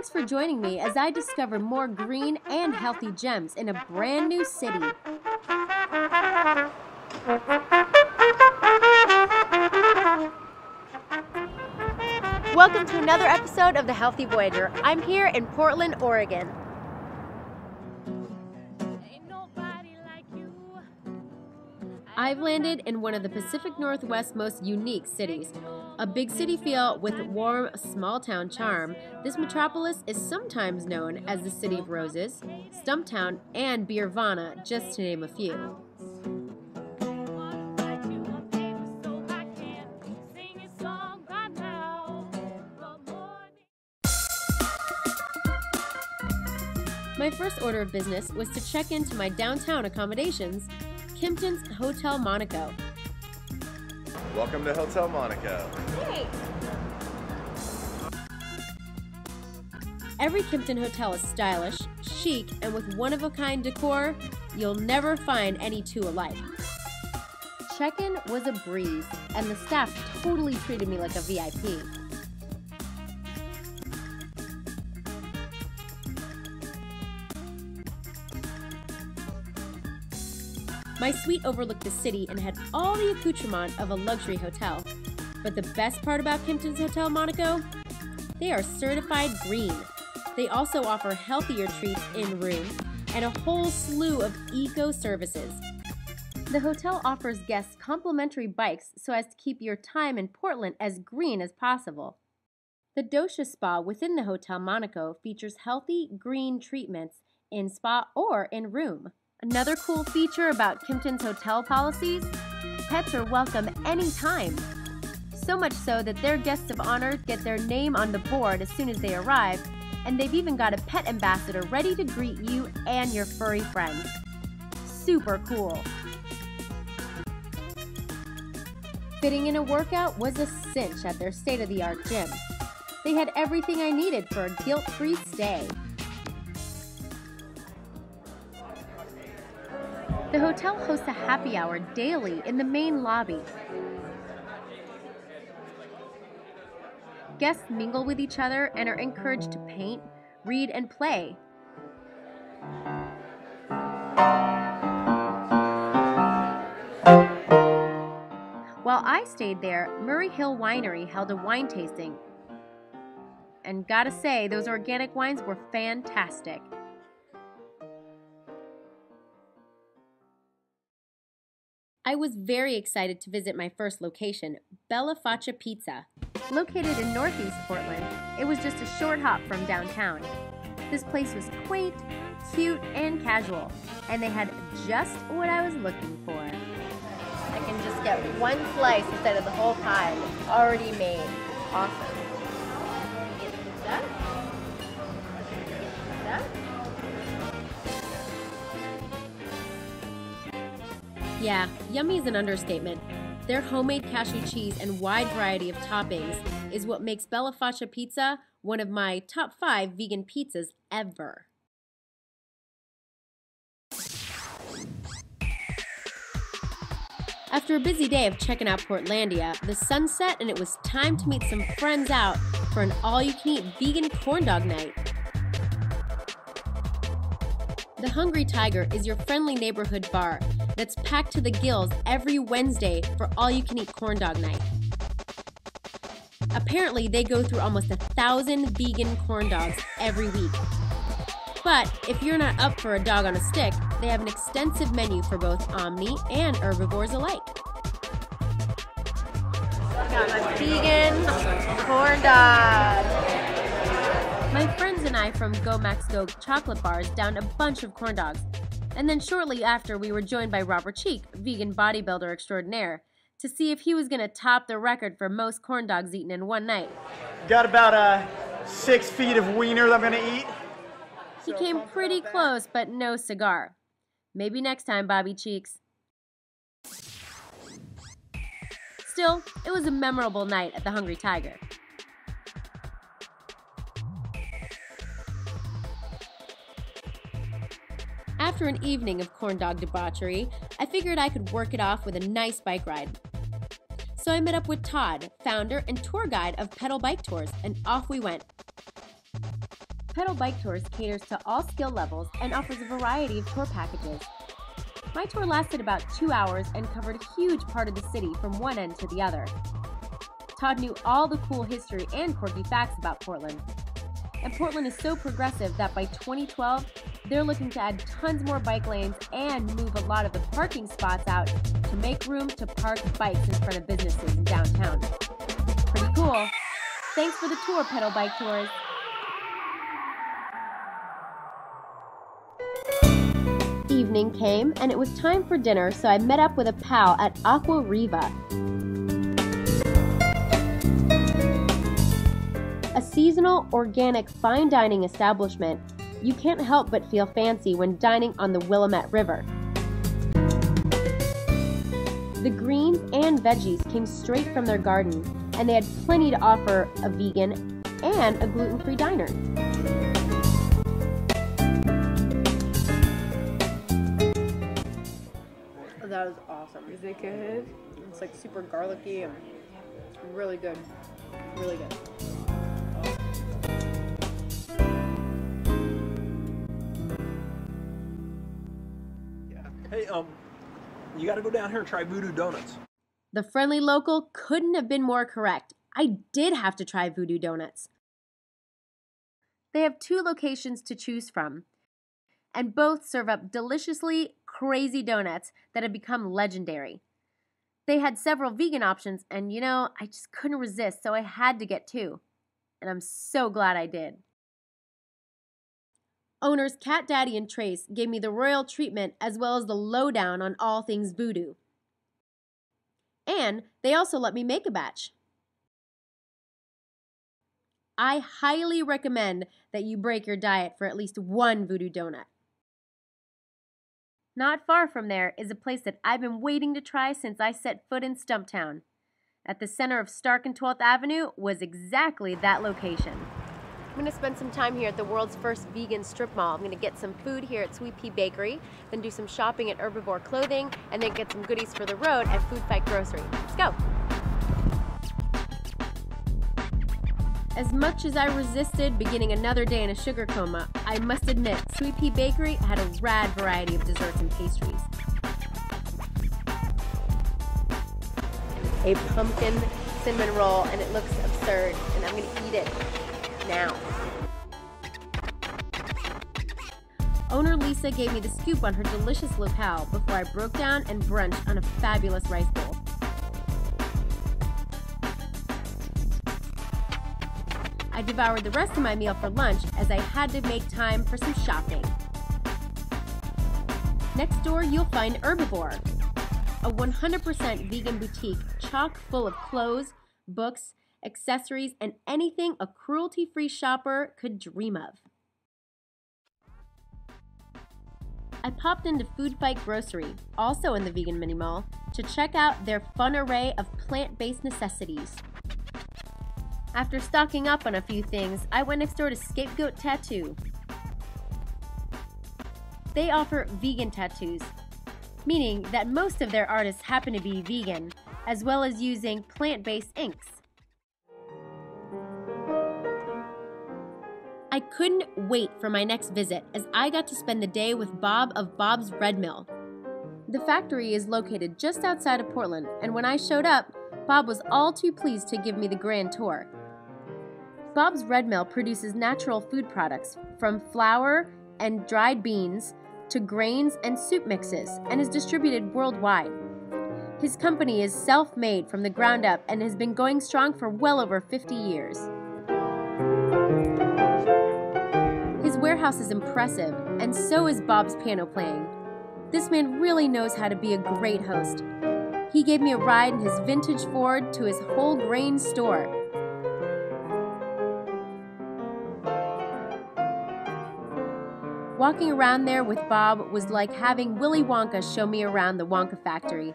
Thanks for joining me as I discover more green and healthy gems in a brand new city. Welcome to another episode of the Healthy Voyager. I'm here in Portland, Oregon. I've landed in one of the Pacific Northwest's most unique cities. A big city feel with warm, small-town charm, this metropolis is sometimes known as the City of Roses, Stumptown, and Beervana, just to name a few. My first order of business was to check into my downtown accommodations, Kimpton's Hotel Monaco. Welcome to Hotel Monaco. Hey. Every Kimpton hotel is stylish, chic, and with one-of-a-kind decor you'll never find any two alike. Check-in was a breeze, and the staff totally treated me like a VIP. My suite overlooked the city and had all the accoutrement of a luxury hotel. But the best part about Kimpton's Hotel Monaco? They are certified green. They also offer healthier treats in room and a whole slew of eco-services. The hotel offers guests complimentary bikes so as to keep your time in Portland as green as possible. The Dosha Spa within the Hotel Monaco features healthy green treatments in spa or in room. Another cool feature about Kimpton's hotel policies, pets are welcome anytime. So much so that their guests of honor get their name on the board as soon as they arrive, and they've even got a pet ambassador ready to greet you and your furry friends. Super cool. Fitting in a workout was a cinch at their state-of-the-art gym. They had everything I needed for a guilt-free stay. The hotel hosts a happy hour daily in the main lobby. Guests mingle with each other and are encouraged to paint, read, and play. While I stayed there, Murray Hill Winery held a wine tasting. And gotta say, those organic wines were fantastic. I was very excited to visit my first location, Faccia Pizza. Located in northeast Portland, it was just a short hop from downtown. This place was quaint, cute, and casual, and they had just what I was looking for. I can just get one slice instead of the whole pie. It's already made. Awesome. That? Yeah, yummy is an understatement. Their homemade cashew cheese and wide variety of toppings is what makes Faccia Pizza one of my top 5 vegan pizzas ever. After a busy day of checking out Portlandia, the sun set and it was time to meet some friends out for an all-you-can-eat vegan corn dog night. The Hungry Tiger is your friendly neighborhood bar that's packed to the gills every Wednesday for all-you-can-eat corn dog night. Apparently, they go through almost 1,000 vegan corn dogs every week. But if you're not up for a dog on a stick, they have an extensive menu for both omni and herbivores alike. Got my vegan corn dog. My friends and I from Go Max Go chocolate bars downed a bunch of corn dogs. And then shortly after, we were joined by Robert Cheek, vegan bodybuilder extraordinaire, to see if he was going to top the record for most corn dogs eaten in one night. Got about 6 feet of wiener that I'm going to eat. He came pretty close, but no cigar. Maybe next time, Bobby Cheeks. Still, it was a memorable night at the Hungry Tiger. After an evening of corn dog debauchery, I figured I could work it off with a nice bike ride. So I met up with Todd, founder and tour guide of Pedal Bike Tours, and off we went. Pedal Bike Tours caters to all skill levels and offers a variety of tour packages. My tour lasted about 2 hours and covered a huge part of the city from one end to the other. Todd knew all the cool history and quirky facts about Portland. And Portland is so progressive that by 2012, they're looking to add tons more bike lanes and move a lot of the parking spots out to make room to park bikes in front of businesses in downtown. Pretty cool. Thanks for the tour, Pedal Bike Tours. Evening came and it was time for dinner, so I met up with a pal at Aquariva, a seasonal, organic, fine dining establishment. You can't help but feel fancy when dining on the Willamette River. The greens and veggies came straight from their garden, and they had plenty to offer a vegan and a gluten-free diner. That was awesome. Is it good? It's like super garlicky and really good. Really good. Hey, you gotta go down here and try VooDoo Doughnuts. The friendly local couldn't have been more correct. I did have to try VooDoo Doughnuts. They have 2 locations to choose from, and both serve up deliciously crazy donuts that have become legendary. They had several vegan options, and I just couldn't resist, so I had to get 2. And I'm so glad I did. Owners Cat Daddy and Trace gave me the royal treatment as well as the lowdown on all things voodoo. And they also let me make a batch. I highly recommend that you break your diet for at least one VooDoo donut. Not far from there is a place that I've been waiting to try since I set foot in Stumptown. At the center of Stark and 12th Avenue was exactly that location. I'm going to spend some time here at the world's first vegan strip mall. I'm going to get some food here at Sweet Pea Bakery, then do some shopping at Herbivore Clothing, and then get some goodies for the road at Food Fight Grocery. Let's go! As much as I resisted beginning another day in a sugar coma, I must admit Sweet Pea Bakery had a rad variety of desserts and pastries. A pumpkin cinnamon roll, and it looks absurd, and I'm going to eat it now. Owner Lisa gave me the scoop on her delicious locale before I broke down and brunched on a fabulous rice bowl. I devoured the rest of my meal for lunch as I had to make time for some shopping. Next door, you'll find Herbivore, a 100% vegan boutique chock full of clothes, books, accessories, and anything a cruelty-free shopper could dream of. I popped into Food Fight Grocery, also in the vegan mini mall, to check out their fun array of plant-based necessities. After stocking up on a few things, I went next door to Scapegoat Tattoo. They offer vegan tattoos, meaning that most of their artists happen to be vegan, as well as using plant-based inks. I couldn't wait for my next visit as I got to spend the day with Bob of Bob's Bread Mill. The factory is located just outside of Portland, and when I showed up, Bob was all too pleased to give me the grand tour. Bob's Bread Mill produces natural food products from flour and dried beans to grains and soup mixes and is distributed worldwide. His company is self-made from the ground up and has been going strong for well over 50 years. His warehouse is impressive, and so is Bob's piano playing. This man really knows how to be a great host. He gave me a ride in his vintage Ford to his whole grain store. Walking around there with Bob was like having Willy Wonka show me around the Wonka factory.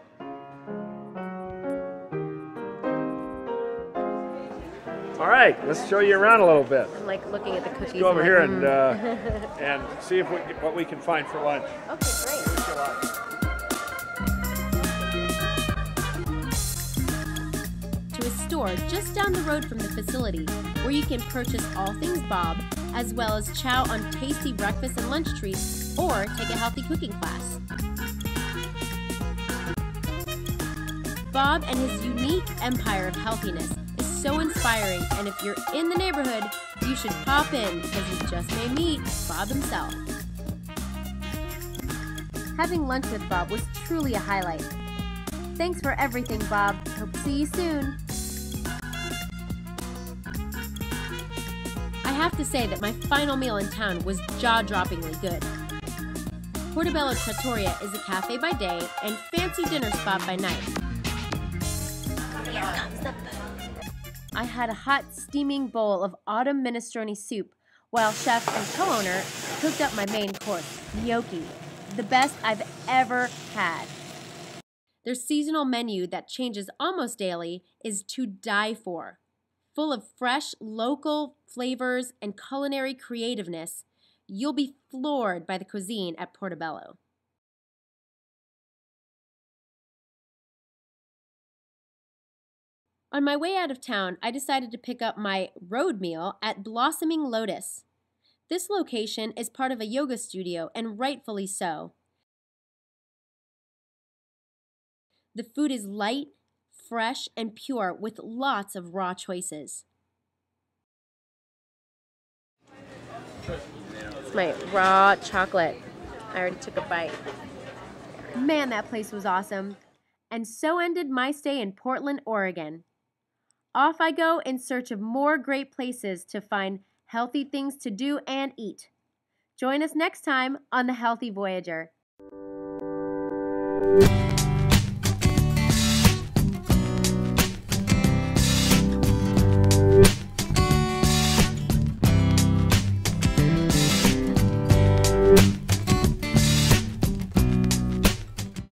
All right, let's show you around a little bit. I'm like looking at the cookies. Let's go over here and see if what we can find for lunch. Okay, great. To a store just down the road from the facility where you can purchase all things Bob, as well as chow on tasty breakfast and lunch treats, or take a healthy cooking class. Bob and his unique empire of healthiness is so inspiring, and if you're in the neighborhood, you should pop in because you just may meet Bob himself. Having lunch with Bob was truly a highlight. Thanks for everything, Bob. Hope to see you soon. I have to say that my final meal in town was jaw-droppingly good. Portobello Trattoria is a cafe by day and fancy dinner spot by night. Here comes the food. I had a hot, steaming bowl of autumn minestrone soup, while chef and co-owner cooked up my main course, gnocchi, the best I've ever had. Their seasonal menu that changes almost daily is to die for. Full of fresh, local flavors and culinary creativeness, you'll be floored by the cuisine at Portobello. On my way out of town, I decided to pick up my road meal at Blossoming Lotus. This location is part of a yoga studio, and rightfully so. The food is light, fresh, and pure with lots of raw choices. It's my raw chocolate. I already took a bite. Man, that place was awesome. And so ended my stay in Portland, Oregon. Off I go in search of more great places to find healthy things to do and eat. Join us next time on the Healthy Voyager.